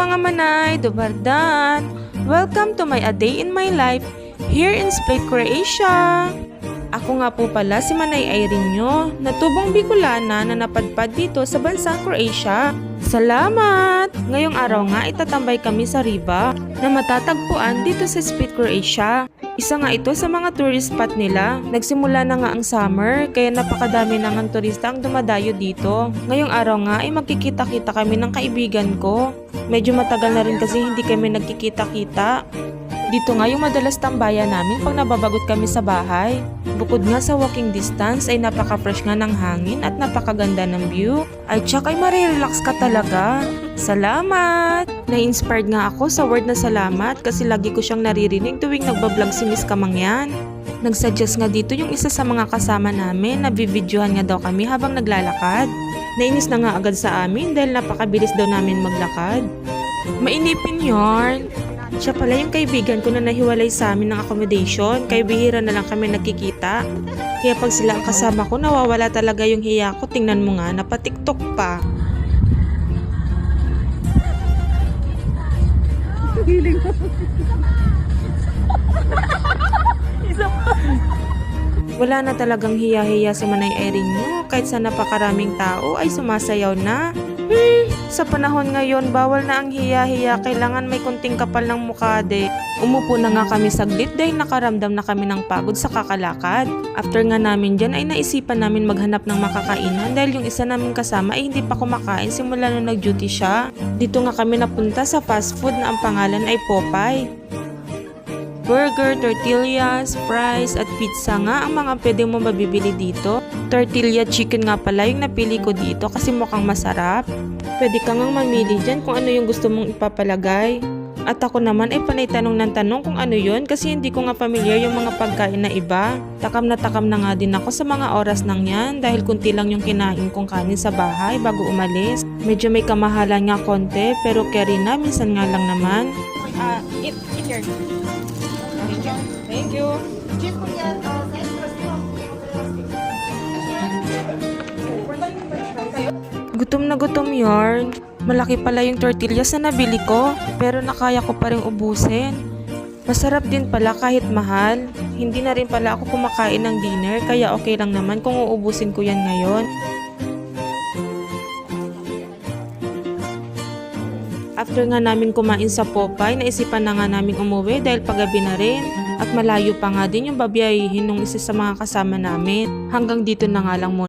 mga manay, Dubardan! Welcome to my A Day in My Life here in Split, Croatia! Ako nga po pala si Manay Irene nyo, na tubong Bicolana na napadpad dito sa bansang Croatia. Salamat! Ngayong araw nga itatambay kami sa Riva na matatagpuan dito sa Split, Croatia. Isa nga ito sa mga tourist spot nila. Nagsimula na nga ang summer kaya napakadami na ng turista ang dumadayo dito. Ngayong araw nga ay magkikita-kita kami ng kaibigan ko. Medyo matagal na rin kasi hindi kami nagkikita-kita. Dito nga yung madalas tambayan namin pag nababagot kami sa bahay. Bukod nga sa walking distance ay napaka-fresh nga ng hangin at napakaganda ng view. Ay tsak ay marirelax ka talaga. Salamat! Na-inspired nga ako sa word na salamat kasi lagi ko siyang naririnig tuwing nagbablog si Miss Kamangyan. Nagsuggest nga dito yung isa sa mga kasama namin na bibidyohan nga daw kami habang naglalakad. Nainis na nga agad sa amin dahil napakabilis daw namin maglakad. Mainipin yarn! Siya pala yung kaibigan ko na nahiwalay sa amin ng accommodation, kaya bihira na lang kami nagkikita. Kaya pag sila ang kasama ko, nawawala talaga yung hiya ko. Tingnan mo nga, napatiktok pa. Wala na talagang hiya-hiya si Manay Irene nyo. Kahit sa napakaraming tao ay sumasayaw na. Sa panahon ngayon, bawal na ang hiya-hiya. Kailangan may kunting kapal ng mukha de. Umupo na nga kami saglit dahil nakaramdam na kami ng pagod sa kakalakad. After nga namin dyan ay naisipan namin maghanap ng makakainan dahil yung isa namin kasama ay hindi pa kumakain simula nung nag-duty siya. Dito nga kami napunta sa fast food na ang pangalan ay Popeye. Burger, tortillas, fries at pizza nga ang mga pwede mo mabibili dito. Tortilla chicken nga pala yung napili ko dito kasi mukhang masarap. Pwede ka ngang mamili dyan kung ano yung gusto mong ipapalagay. At ako naman ay panay tanong ng tanong kung ano yun kasi hindi ko nga familiar yung mga pagkain na iba. Takam na nga din ako sa mga oras nang yan dahil kunti lang yung kinain kong kanin sa bahay bago umalis. Medyo may kamahalan nga konti pero carry na minsan nga lang naman. Eat here. Thank you. Gutom na gutom yarn. Malaki pala yung tortillas na nabili ko, pero nakaya ko pa rin ubusin. Masarap din pala kahit mahal. Hindi na rin pala ako kumakain ng dinner, kaya okay lang naman kung uubusin ko yan ngayon. After nga namin kumain sa Popeye, naisipan na nga namin umuwi dahil paggabi na rin. At malayo pa nga din yung babiyahihin ng isa sa mga kasama namin. Hanggang dito na nga lang muna.